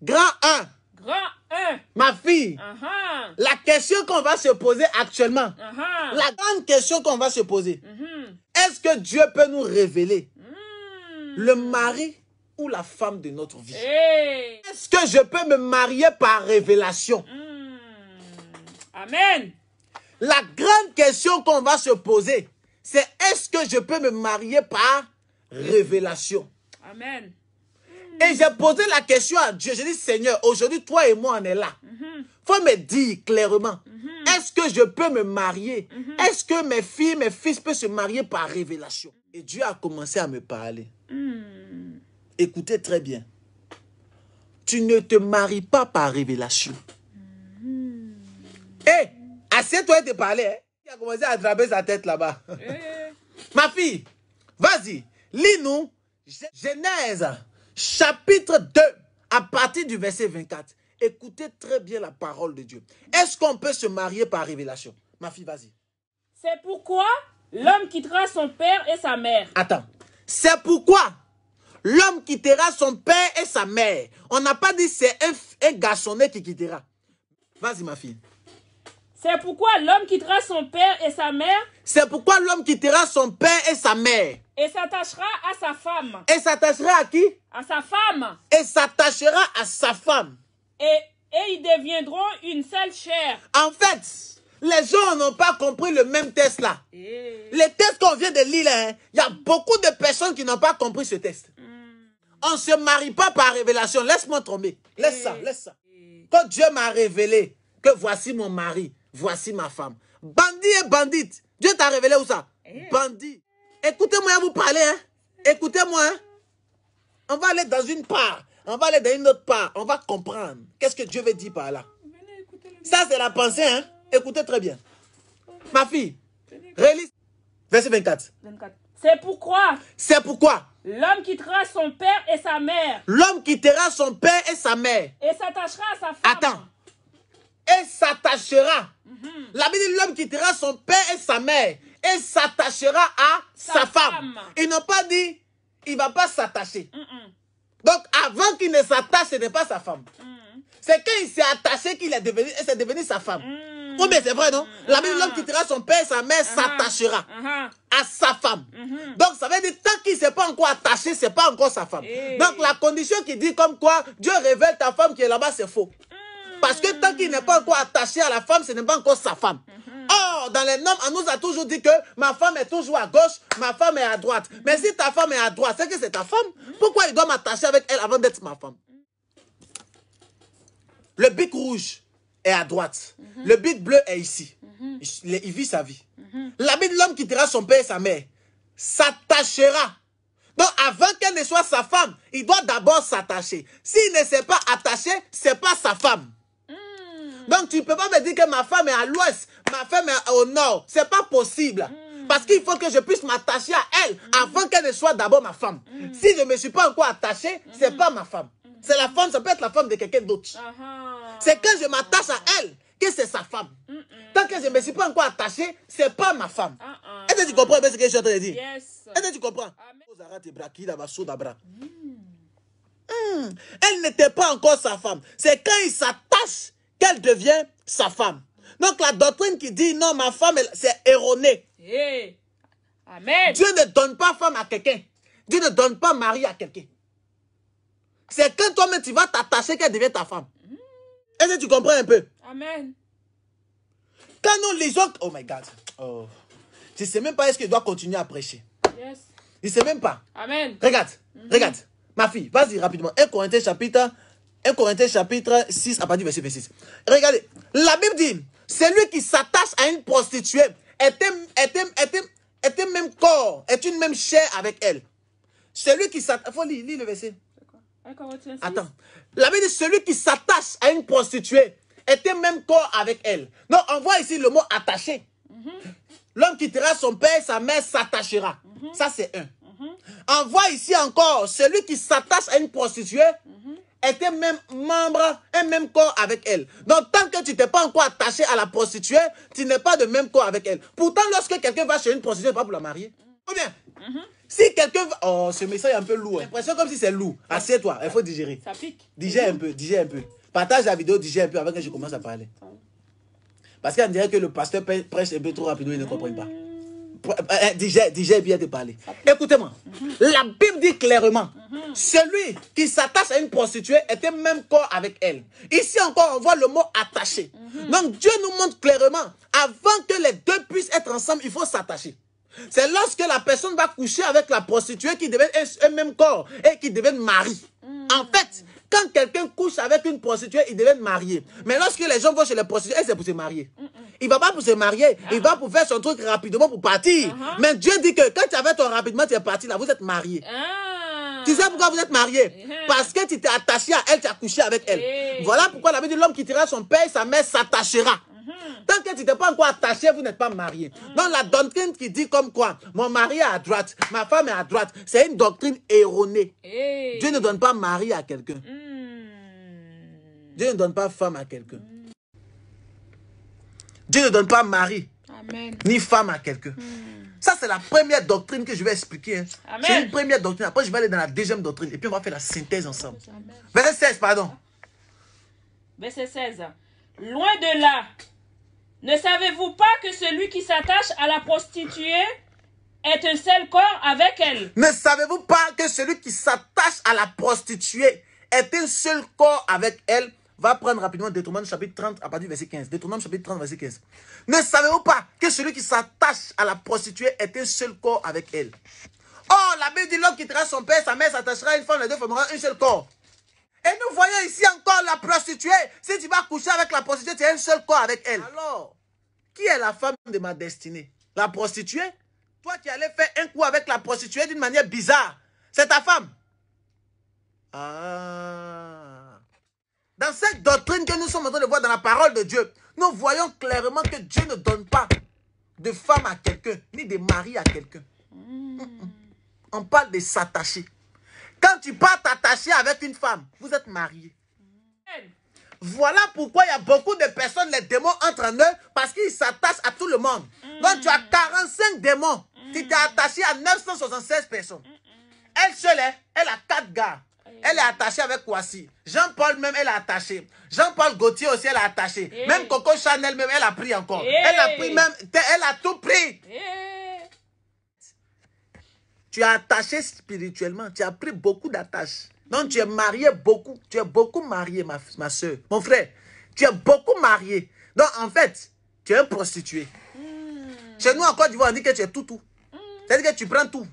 Grand 1. Grand 1. Ma fille, la question qu'on va se poser actuellement, la grande question qu'on va se poser, est-ce que Dieu peut nous révéler le mari ou la femme de notre vie? Est-ce que je peux me marier par révélation? Amen. La grande question qu'on va se poser, c'est est-ce que je peux me marier par révélation? Amen. Et j'ai posé la question à Dieu. J'ai dit, Seigneur, aujourd'hui, toi et moi, on est là. Faut me dire clairement, est-ce que je peux me marier? Est-ce que mes filles, mes fils peuvent se marier par révélation? Et Dieu a commencé à me parler. Écoutez très bien. Tu ne te maries pas par révélation. Hé, assieds-toi et te parler. Hein? Il a commencé à attraper sa tête là-bas. Ma fille, vas-y, lis-nous Genèse, chapitre 2, à partir du verset 24. Écoutez très bien la parole de Dieu. Est-ce qu'on peut se marier par révélation? Ma fille, vas-y. C'est pourquoi l'homme quittera son père et sa mère. Attends. C'est pourquoi l'homme quittera son père et sa mère. On n'a pas dit c'est un garçonnet qui quittera. Vas-y, ma fille. C'est pourquoi l'homme quittera son père et sa mère. C'est pourquoi l'homme quittera son père et sa mère. Et s'attachera à sa femme. Et s'attachera à qui? À sa femme. Et s'attachera à sa femme. Et ils deviendront une seule chair. En fait, les gens n'ont pas compris le même test là. Les tests qu'on vient de lire là, il y a beaucoup de personnes qui n'ont pas compris ce test. On ne se marie pas par révélation. Laisse-moi tomber. Laisse ça, laisse ça. Quand Dieu m'a révélé que voici mon mari, voici ma femme. Bandit et bandite. Dieu t'a révélé où ça? Bandit. Écoutez-moi à vous parler. Hein? Écoutez-moi. Hein? On va aller dans une part. On va aller dans une autre part. On va comprendre. Qu'est-ce que Dieu veut dire par là? Ça, c'est la pensée. Hein? Écoutez très bien. Ma fille, relise. Verset 24. C'est pourquoi. C'est pourquoi. L'homme quittera son père et sa mère. L'homme quittera son père et sa mère. Et s'attachera à sa femme. Attends. Et s'attachera. La Bible dit l'homme quittera son père et sa mère. Et s'attachera à sa femme. Ils n'ont pas dit il ne va pas s'attacher. Donc avant qu'il ne s'attache, ce n'est pas sa femme. C'est quand il s'est attaché qu'il est devenu sa femme. Oui, mais c'est vrai, non? La Bible, l'homme quittera son père et sa mère, s'attachera à sa femme. Donc, ça veut dire, tant qu'il ne s'est pas encore attaché, ce n'est pas encore sa femme. Donc, la condition qui dit comme quoi, Dieu révèle ta femme qui est là-bas, c'est faux. Parce que tant qu'il n'est pas encore attaché à la femme, ce n'est pas encore sa femme. Or, dans les normes, on nous a toujours dit que ma femme est toujours à gauche, ma femme est à droite. Mais si ta femme est à droite, c'est que c'est ta femme. Pourquoi il doit m'attacher avec elle avant d'être ma femme? Le bic rouge est à droite. Le bic bleu est ici. Il vit sa vie. La Bible, l'homme quittera son père et sa mère, s'attachera. Donc, avant qu'elle ne soit sa femme, il doit d'abord s'attacher. S'il ne s'est pas attaché, ce n'est pas sa femme. Donc, tu ne peux pas me dire que ma femme est à l'ouest, ma femme est au nord. Ce n'est pas possible. Parce qu'il faut que je puisse m'attacher à elle avant qu'elle ne soit d'abord ma femme. Si je ne me suis pas encore attaché, ce n'est pas ma femme. C'est la femme, ça peut être la femme de quelqu'un d'autre. C'est quand je m'attache à elle que c'est sa femme. Tant que je ne me suis pas encore attaché, ce n'est pas ma femme. Est-ce que tu comprends ce que je suis en train de dire? Est-ce que tu comprends? Elle n'était pas encore sa femme. C'est quand il s'attache qu'elle devient sa femme. Donc la doctrine qui dit non, ma femme, c'est erroné. Amen. Dieu ne donne pas femme à quelqu'un. Dieu ne donne pas mari à quelqu'un. C'est quand toi-même tu vas t'attacher qu'elle devient ta femme. Est-ce que tu comprends un peu? Amen. Quand nous lisons... Oh my God. Oh. Je ne sais même pas est-ce que je dois continuer à prêcher. Je ne sais même pas. Amen. Regarde. Regarde. Ma fille, vas-y rapidement. 1 Corinthiens chapitre 6 à partir du verset 26. Regardez. La Bible dit, celui qui s'attache à une prostituée est un même corps, est une même chair avec elle. Celui qui s'attache... Il faut lire le verset. Attends. La Bible dit, celui qui s'attache à une prostituée est un même corps avec elle. Donc, on voit ici le mot attaché. L'homme quittera son père, sa mère s'attachera. Ça, c'est un. On voit ici encore, celui qui s'attache à une prostituée est un même membre, un même corps avec elle. Donc, tant que tu t'es pas encore attaché à la prostituée, tu n'es pas de même corps avec elle. Pourtant, lorsque quelqu'un va chez une prostituée, pas pour la marier. Bien. Si quelqu'un va... Oh, ce message est un peu lourd. J'ai l'impression comme si c'est lourd. Assieds-toi, il faut digérer. Ça pique. Digère un peu, digère un peu. Partage la vidéo, digère un peu avant que je commence à parler. Parce qu'on dirait que le pasteur prêche un peu trop rapidement, il ne comprend pas. Digère bien de parler. Écoutez-moi. La Bible dit clairement, celui qui s'attache à une prostituée est un même corps avec elle. Ici encore, on voit le mot attaché. Donc Dieu nous montre clairement, avant que les deux puissent être ensemble, il faut s'attacher. C'est lorsque la personne va coucher avec la prostituée qui devient un même corps et qui devient mari. En fait, quand quelqu'un couche avec une prostituée, ils deviennent mariés. Mais lorsque les gens vont chez les prostituées, c'est pour se marier. Il ne va pas pour se marier, il va pour faire son truc rapidement pour partir. Mais Dieu dit que quand tu avais ton rapidement, tu es parti là, vous êtes mariés. Tu sais pourquoi vous êtes mariés? Parce que tu t'es attaché à elle, tu as couché avec elle. Voilà pourquoi la Bible dit l'homme qui quittera son père et sa mère s'attachera. Tant que tu n'es pas encore attaché, vous n'êtes pas marié. Donc la doctrine qui dit comme quoi, mon mari est à droite, ma femme est à droite, c'est une doctrine erronée. Dieu ne donne pas mari à quelqu'un. Dieu ne donne pas femme à quelqu'un. Dieu ne donne pas mari, ni femme à quelqu'un. Ça, c'est la première doctrine que je vais expliquer. C'est une première doctrine. Après, je vais aller dans la deuxième doctrine. Et puis, on va faire la synthèse ensemble. Verset 16, pardon. Verset 16. Loin de là, ne savez-vous pas que celui qui s'attache à la prostituée est un seul corps avec elle? Ne savez-vous pas que celui qui s'attache à la prostituée est un seul corps avec elle? Va prendre rapidement Deutéronome chapitre 30 à partir du verset 15. Deutéronome chapitre 30 verset 15. Ne savez-vous pas que celui qui s'attache à la prostituée est un seul corps avec elle? Oh, la Bible dit l'homme quittera son père, sa mère s'attachera à une femme, les deux formeront un seul corps. Et nous voyons ici encore la prostituée. Si tu vas coucher avec la prostituée, tu as un seul corps avec elle. Alors, qui est la femme de ma destinée? La prostituée? Toi qui allais faire un coup avec la prostituée d'une manière bizarre. C'est ta femme. Ah. Dans cette doctrine que nous sommes en train de voir dans la parole de Dieu, nous voyons clairement que Dieu ne donne pas de femme à quelqu'un, ni de mari à quelqu'un. On parle de s'attacher. Quand tu pars t'attacher avec une femme, vous êtes mariés. Voilà pourquoi il y a beaucoup de personnes, les démons entrent en eux, parce qu'ils s'attachent à tout le monde. Donc tu as 45 démons. Tu t'es attaché à 976 personnes. Elle seule, elle a 4 gars. Elle est attachée avec Kwasi. Jean-Paul même, elle est attachée. Jean-Paul Gaultier aussi, elle est attachée. Même Coco Chanel même, elle a pris encore. Elle a pris même, elle a tout pris. Tu es attaché spirituellement. Tu as pris beaucoup d'attaches. Donc tu es marié beaucoup. Tu es beaucoup marié, ma soeur. Mon frère, tu es beaucoup marié. Donc en fait, tu es un prostitué. Chez nous en Côte d'Ivoire, on dit que tu es tout. C'est-à-dire que tu prends tout.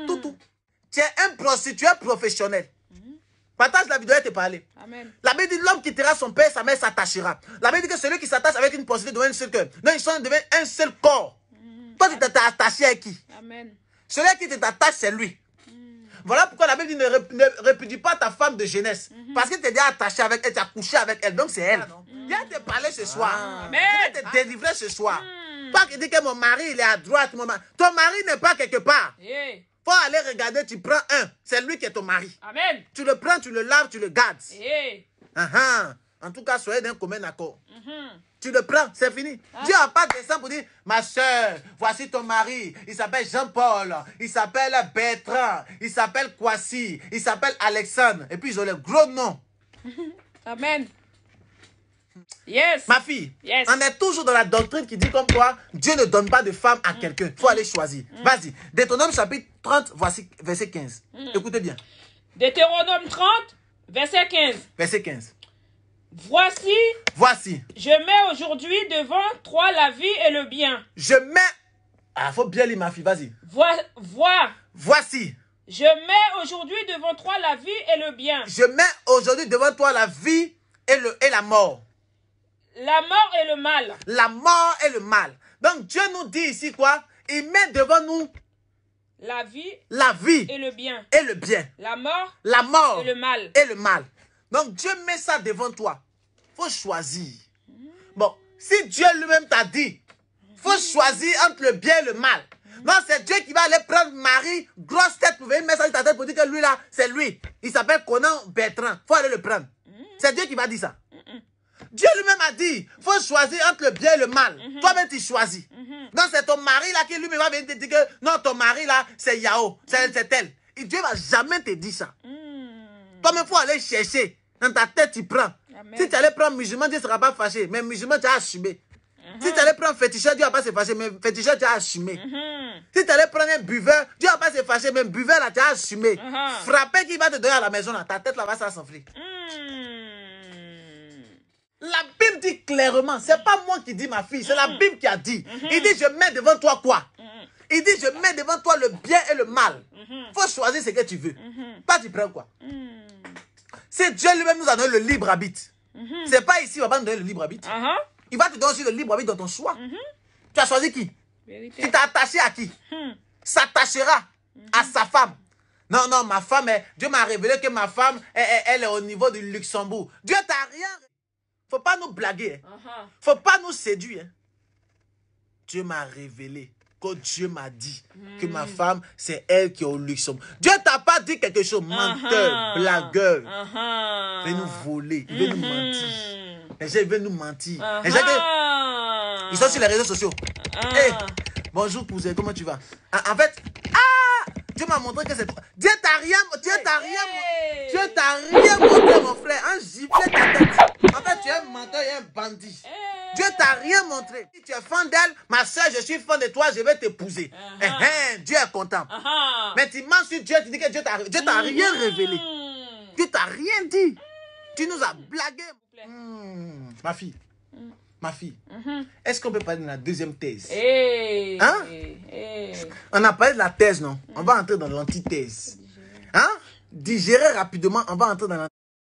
Tout. Tu es un prostitué professionnel. Partage la vidéo et te parler. Amen. La Bible dit l'homme quittera son père, sa mère s'attachera. La Bible dit que celui qui s'attache avec une prostituée devient un seul cœur. Donc ils deviennent un seul corps. Toi tu t'es attaché à qui? Amen. Celui qui t'attache, c'est lui. Voilà pourquoi la Bible dit ne répudie pas ta femme de jeunesse. Parce que tu es déjà attaché avec elle, tu as couché avec elle. Donc c'est elle. Viens te parler ce soir. Viens te délivrer ce soir. Pas que dis que mon mari il est à droite. Ton mari n'est pas quelque part. Faut aller regarder, tu prends un. C'est lui qui est ton mari. Amen. Tu le prends, tu le laves, tu le gardes. En tout cas, soyez d'un commun accord. Tu le prends, c'est fini. Dieu n'a pas descendu pour dire, ma soeur, voici ton mari. Il s'appelle Jean-Paul. Il s'appelle Bertrand. Il s'appelle Kwasi. Il s'appelle Alexandre. Et puis ils ont les gros noms. Amen. Yes. Ma fille, on est toujours dans la doctrine qui dit comme quoi Dieu ne donne pas de femme à quelqu'un. Il faut aller choisir. Vas-y. Deutéronome chapitre 30, voici verset 15. Écoutez bien. Deutéronome 30, verset 15. Verset 15. Voici, je mets aujourd'hui devant toi la vie et le bien. Je mets... Ah, faut bien lire ma fille, vas-y. Voici. Je mets aujourd'hui devant toi la vie et le bien. Je mets aujourd'hui devant toi la vie et la mort. La mort et le mal. La mort et le mal. Donc Dieu nous dit ici quoi? Il met devant nous la vie et le bien. Et le bien. La mort et le mal. Et le mal. Donc Dieu met ça devant toi. Faut choisir. Bon, si Dieu lui-même t'a dit, faut choisir entre le bien et le mal. Non, c'est Dieu qui va aller prendre Marie, grosse tête, pour venir mettre ça sur ta tête pour dire que lui là, c'est lui. Il s'appelle Conan Bertrand. Faut aller le prendre. C'est Dieu qui va dire ça. Dieu lui-même a dit, faut choisir entre le bien et le mal. Toi-même, tu choisis. Donc c'est ton mari là qui lui-même va venir te dire que non, ton mari là, c'est Yao, c'est elle. Et Dieu va jamais te dire ça. Comme il faut aller chercher, dans ta tête tu prends. Amen. Si tu allais prendre musulman, Dieu ne sera pas fâché, mais musulman tu as assumé. Si tu allais prendre féticheur, Dieu ne va pas se fâcher, mais féticheur tu as assumé. Si tu allais prendre un buveur, Dieu ne va pas se fâcher, mais buveur là tu as assumé. Frapper qui va te donner à la maison là, ta tête là va s'enfler. La Bible dit clairement, c'est pas moi qui dis ma fille, c'est la Bible qui a dit. Il dit je mets devant toi quoi? Il dit je mets devant toi le bien et le mal. Faut choisir ce que tu veux. Pas tu prends quoi? C'est Dieu lui-même nous a donné le libre arbitre. C'est pas ici, il va pas nous donner le libre arbitre. Il va te donner aussi le libre arbitre dans ton choix. Tu as choisi qui? Vérité. Tu t'es attaché à qui? S'attachera à sa femme. Non, non, ma femme, Dieu m'a révélé que ma femme, elle est au niveau du Luxembourg. Dieu t'a rien. Faut pas nous blaguer. Faut pas nous séduire. Dieu m'a révélé que Dieu m'a dit que ma femme, c'est elle qui est au Luxembourg. Dieu t'a pas dit quelque chose. Menteur, blagueur. Il veut nous voler. Il veut nous mentir. Les gens veulent nous mentir. Les gens, ils sont sur les réseaux sociaux. Hey, bonjour cousin, comment tu vas? En fait, Dieu m'a montré que c'est toi. Dieu t'a rien montré, mon frère. Un giflet ta tête. En fait, tu es un menteur et un bandit. Dieu t'a rien montré. Si tu es fan d'elle, ma soeur, je suis fan de toi, je vais t'épouser. Dieu est content. Mais tu mens sur Dieu, tu dis que Dieu t'a rien révélé. Dieu t'a rien dit. Tu nous as blagué. Ma fille. Ma fille, est-ce qu'on peut parler de la deuxième thèse? Hein? On a parlé de la thèse, non? On va entrer dans l'antithèse. Hein? Digérer rapidement, on va entrer dans la